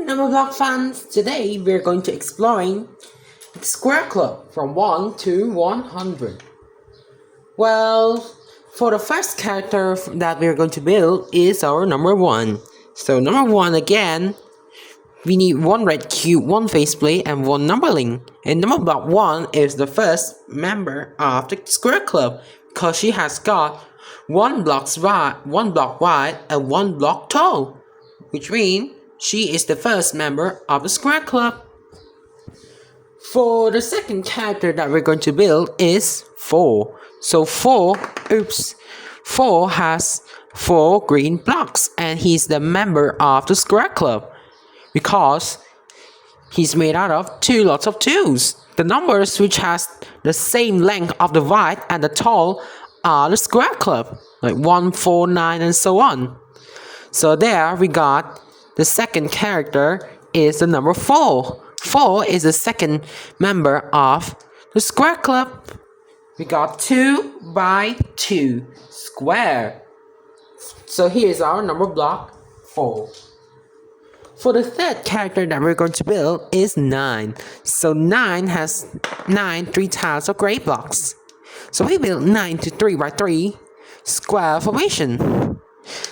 Numberblock fans, today we're going to exploring the Square Club from 1 to 100. Well, for the first character that we're going to build is our number 1. So number 1 again, we need 1 red cube, 1 faceplate, and 1 numberling. And Numberblock 1 is the first member of the Square Club because she has got 1 block wide and 1 block tall, which means she is the first member of the Square Club. For the second character that we're going to build is 4. So 4 has 4 green blocks and he's the member of the Square Club because he's made out of 2 lots of 2s. The numbers which has the same length of the wide and the tall are the Square Club, like 1, 4, 9 and so on. So there we got the second character is the number 4. 4 is the second member of the Square Club. We got 2 by 2 square. So here's our number block 4. For the third character that we're going to build is 9. So 9 has 3 tiles of gray blocks. So we build 9 to 3 by 3 square formation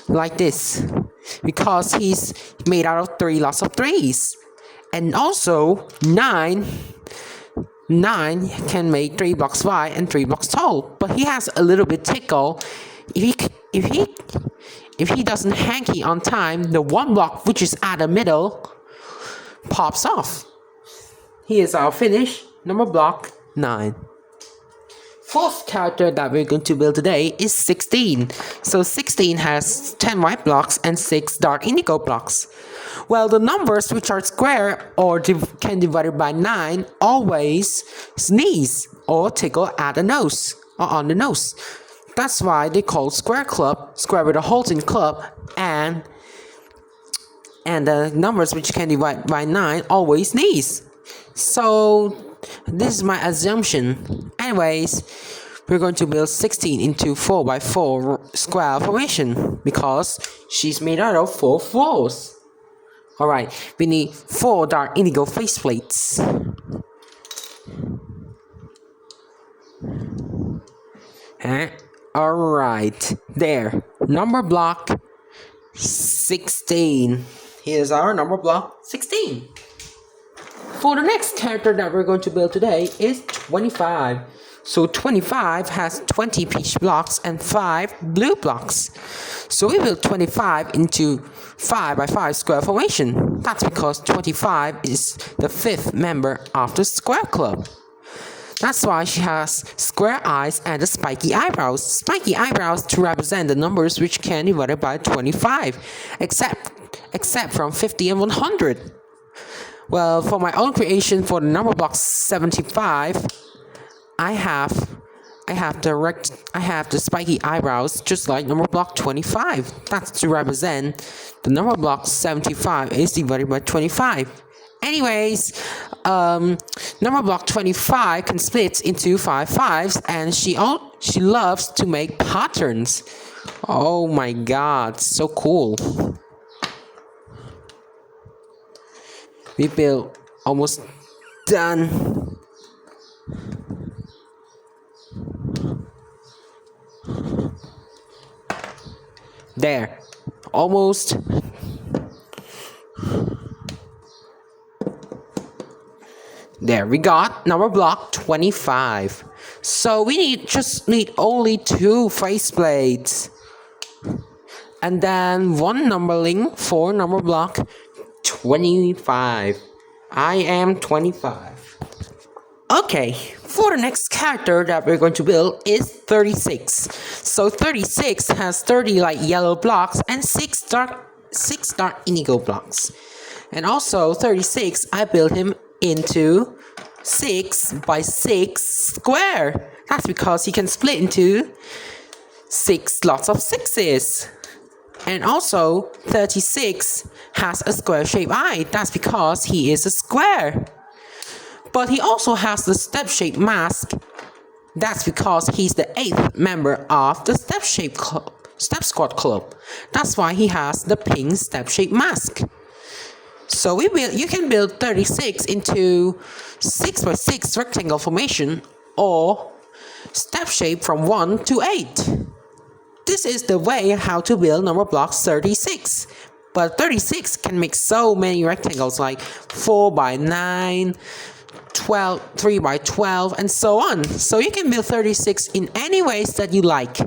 like this because he's made out of 3 lots of 3s. And also 9 can make 3 blocks wide and 3 blocks tall, but he has a little bit tickle. If he doesn't hanky on time, the 1 block which is at the middle pops off. Here's our finish, number block 9. Fourth character that we're going to build today is 16. So 16 has 10 white blocks and 6 dark indigo blocks. Well, the numbers which are square or can divide by 9 always sneeze or tickle at the nose or on the nose. That's why they call Square Club square with a holes in club, and the numbers which can divide by 9 always sneeze. So this is my assumption. Anyways, we're going to build 16 into 4 by 4 square formation because she's made out of 4 4s. Alright, we need 4 dark indigo faceplates. Alright, there. Number block 16. Here's our number block 16. For the next character that we're going to build today is 25. So 25 has 20 peach blocks and 5 blue blocks. So we build 25 into 5 by 5 square formation. That's because 25 is the 5th member of the Square Club. That's why she has square eyes and the spiky eyebrows. Spiky eyebrows to represent the numbers which can be divided by 25, except from 50 and 100. Well, for my own creation for the number block 75, I have the spiky eyebrows just like number block 25. That's to represent the number block 75 is divided by 25. Anyways, number block 25 can split into 5 5s, and she loves to make patterns. Oh my god, so cool. We built almost done. There, almost. There we got number block 25. So we just need only 2 faceplates. And then 1 numberling for number block 25. I am 25. Okay, for the next character that we're going to build is 36. So 36 has 30 light yellow blocks and 6 dark indigo blocks. And also 36, I built him into 6 by 6 square. That's because he can split into 6 lots of 6s. And also 36 has a square shaped eye. That's because he is a square. But he also has the step shaped mask. That's because he's the 8th member of the Step Squad Club. That's why he has the pink step shaped mask. So you can build 36 into 6 by 6 rectangle formation or step shape from 1 to 8. This is the way how to build Numberblocks 36. But 36 can make so many rectangles like 4 by 9, 12, 3 by 12, and so on. So you can build 36 in any ways that you like.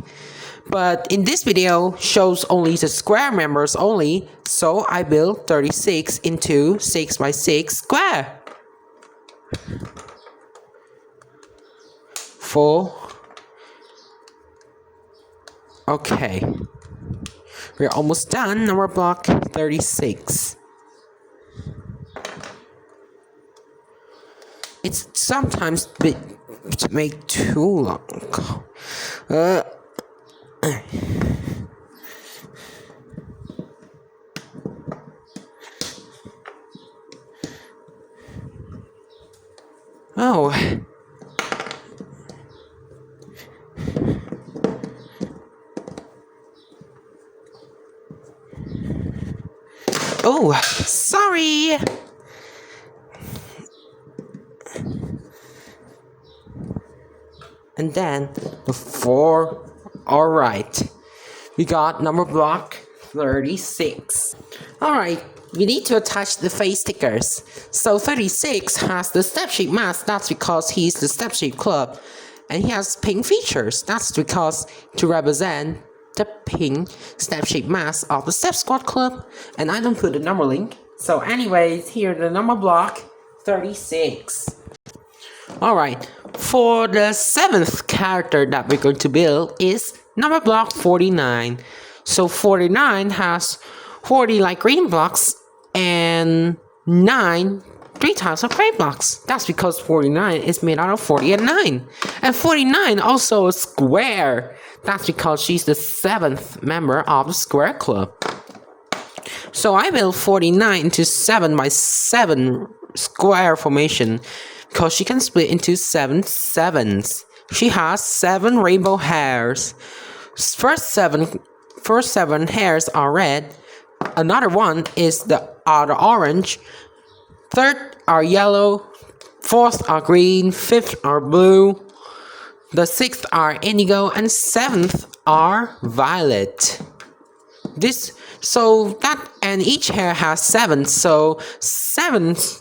But in this video shows only the square members only, so I built 36 into 6 by 6 square. 4. Okay. We're almost done. Number block 36. It's sometimes make too long. Oh. Oh, sorry. And then the 4. All right. We got number block 36. All right. We need to attach the face stickers. So 36 has the step shape mask. That's because he's the step shape club. And he has pink features. That's because to represent the pink step shape mask of the Step Squad Club. And I don't put the number link. So anyways, here the number block 36. Alright, for the 7th character that we're going to build is number block 49. So 49 has 40 light green blocks and 3 times of gray blocks. That's because 49 is made out of 40 and 9. And 49 also a square. That's because she's the 7th member of the Square Club. So I built 49 into 7 by 7 square formation because she can split into 7 sevens. She has 7 rainbow hairs. First seven hairs are red. Another one is the orange. Third are yellow. Fourth are green. Fifth are blue. The 6th are indigo, and 7th are violet. And each hair has 7, so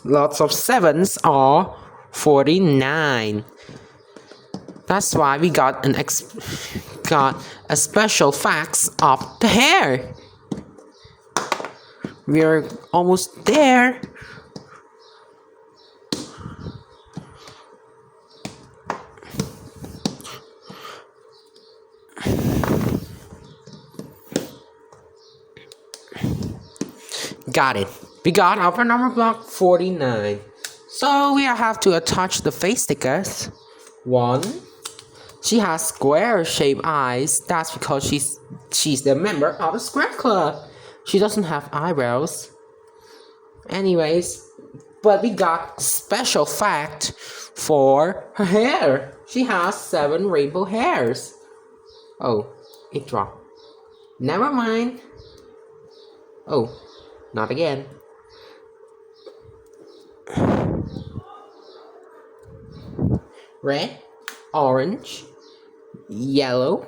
lots of 7s are 49. That's why we got a special facts of the hair. We're almost there. Got it. We got our number block 49. So we have to attach the face stickers. 1. She has square shaped eyes. That's because she's the member of the Square Club. She doesn't have eyebrows. Anyways, but we got special fact for her hair. She has 7 rainbow hairs. Oh, it dropped. Never mind. Oh, not again. Red, orange, yellow,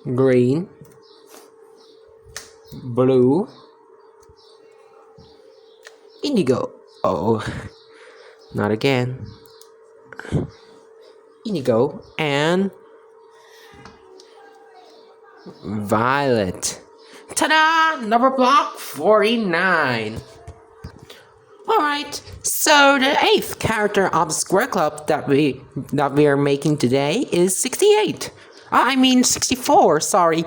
green, blue, indigo. Oh, not again. Indigo and violet. Ta-da! Number block 49. Alright, so the 8th character of the Square Club that we are making today is 68. I mean 64, sorry.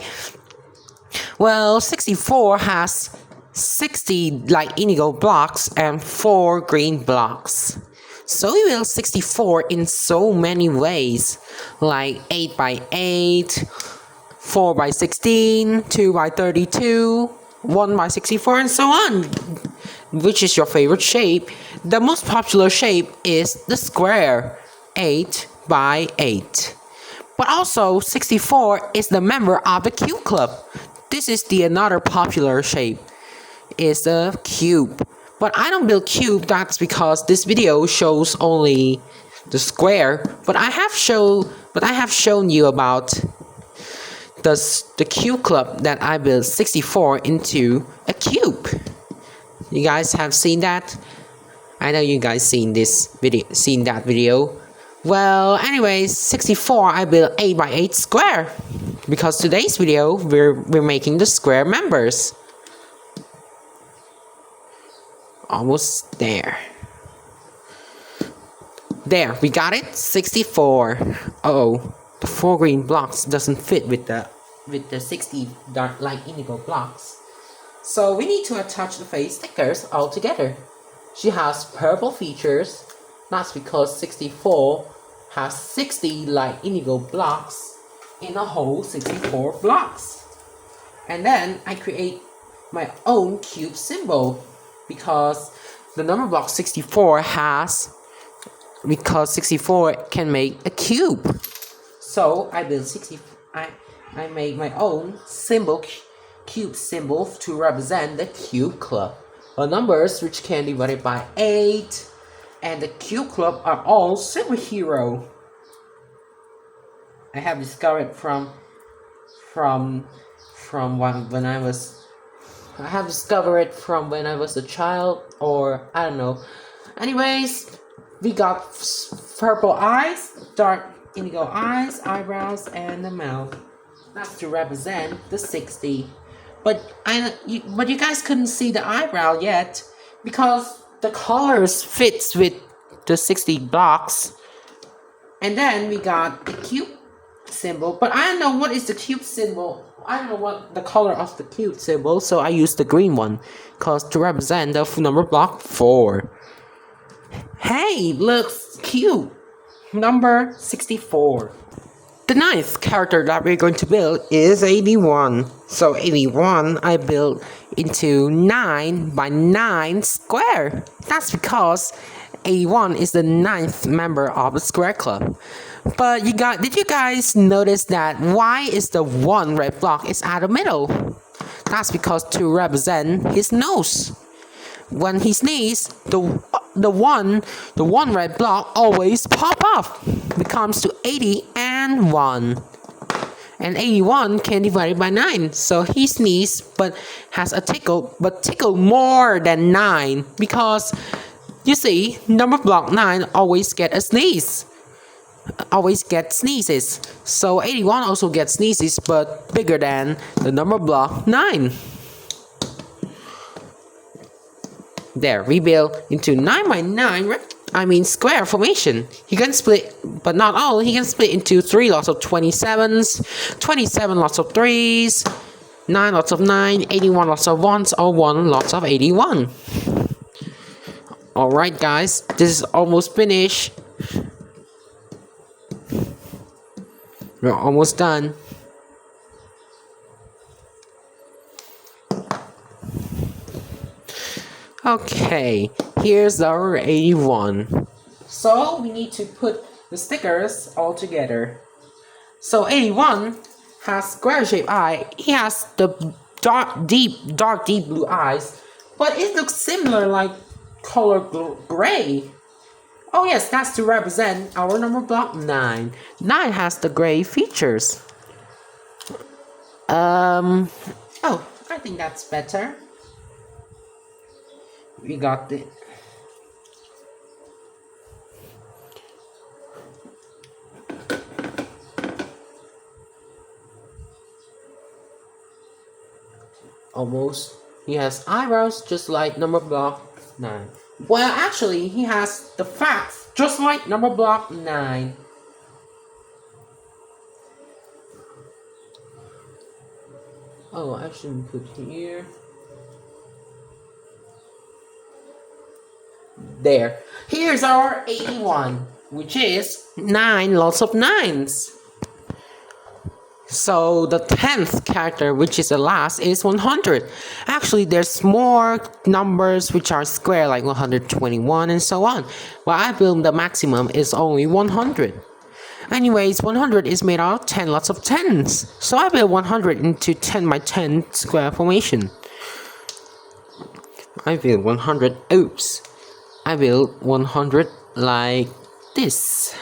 Well, 64 has 60 light indigo blocks and 4 green blocks. So we build 64 in so many ways, like 8 by 8, 4 by 16, 2 by 32, 1 by 64, and so on. Which is your favorite shape? The most popular shape is the square, 8 by 8. But also, 64 is the member of the Cube Club. This is the another popular shape. is the cube. But I don't build cube, that's because this video shows only the square. But I have shown you about the cube club that I built 64 into a cube. You guys have seen that? I know you guys seen that video. Well, anyways, 64 I built 8x8 square because today's video we're making the square members. Almost there. There, we got it. 64. Uh-oh, the 4 green blocks doesn't fit with the 60 dark light indigo blocks. So we need to attach the face stickers all together. She has purple features. That's because 64 has 60 light indigo blocks in a whole 64 blocks. And then I create my own cube symbol because the number block 64 because 64 can make a cube. So I build I made my own cube symbol to represent the cube club. The numbers which can be divided by 8 and the cube club are all superhero. I have discovered from when I was a child, or I don't know. Anyways, we got purple eyes, dark indigo eyes, eyebrows, and the mouth. That's to represent the 60. But you guys couldn't see the eyebrow yet because the colors fits with the 60 blocks. And then we got the cube symbol, but I don't know what is the cube symbol. I don't know what the color of the cube symbol, so I used the green one because to represent the number block 4. Hey, looks cute. Number 64. The 9th character that we're going to build is 81. So 81 I built into 9 by 9 square. That's because 81 is the 9th member of the square club. But did you guys notice that why is the 1 red block is at the middle? That's because to represent his nose. When he sneezes, the one red block always pop off. Becomes to 80 and 1. And 81 can divide it by 9. So he sneezed but has a tickle, but tickle more than 9 because you see number block 9 always get a sneeze. Always get sneezes. So 81 also gets sneezes but bigger than the number block 9. There, we build into 9 by 9 square formation. He can split, but not all. He can split into 3 lots of 27s, 27 lots of 3s, 9 lots of 9, 81 lots of 1s, or 1 lots of 81. Alright guys, this is almost finished. We're almost done. Okay, here's our 81. So we need to put the stickers all together. So 81 has square shaped eye. He has the dark deep blue eyes, but it looks similar like color gray. Oh yes, that's to represent our number block 9. 9 has the gray features. Oh, I think that's better. We got it. Almost. He has eyebrows just like number block 9. Well, actually, he has the facts just like number block 9. Oh, I shouldn't put here. There. Here's our 81, which is 9 lots of 9s. So the 10th character, which is the last, is 100. Actually, there's more numbers which are square, like 121 and so on. Well, I built the maximum is only 100. Anyways, 100 is made out of 10 lots of 10s. So I built 100 into 10 by 10 square formation. I will 100. Oops. I will 100 like this.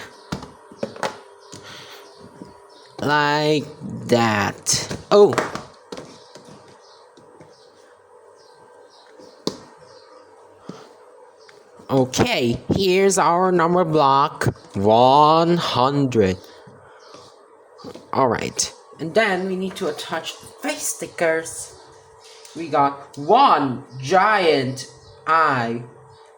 Like that. Oh. Okay, here's our number block 100. Alright, and then we need to attach face stickers. We got one giant eye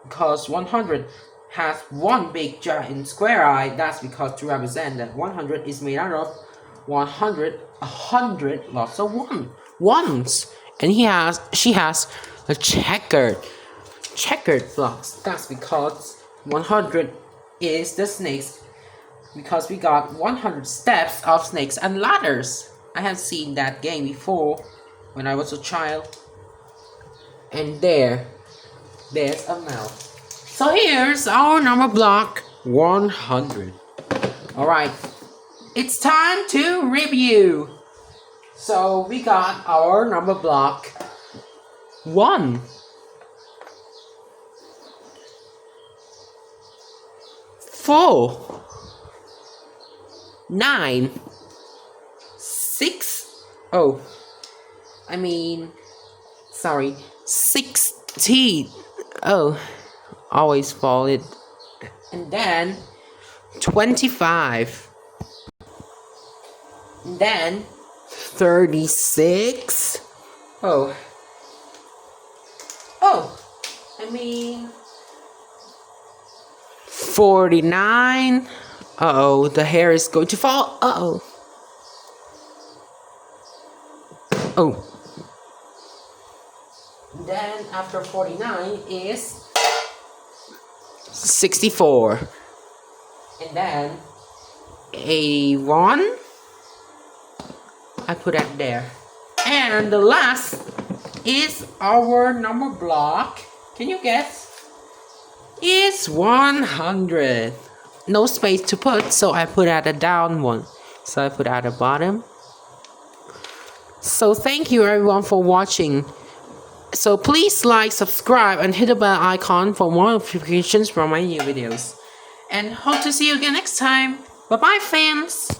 because 100 has one big giant square eye. That's because to represent that 100 is made out of 100 lots of ones, and she has a checkered blocks. That's because 100 is the snakes, because we got 100 steps of snakes and ladders. I have seen that game before when I was a child. And there's a mouth. So here's our number block 100. Alright, it's time to review. So we got our number block 1, 4, 9, 6, 16. Oh, always fall it. And then 25. And then 36. 49. Uh-oh, the hair is going to fall. Uh-oh. Oh. Then after 49 is 64. And then 81. I put that there. And the last is our number block. Can you guess? It's 100. No space to put, so I put at the down one. So I put at the bottom. So thank you everyone for watching. So please like, subscribe, and hit the bell icon for more notifications from my new videos. And hope to see you again next time. Bye bye, fans.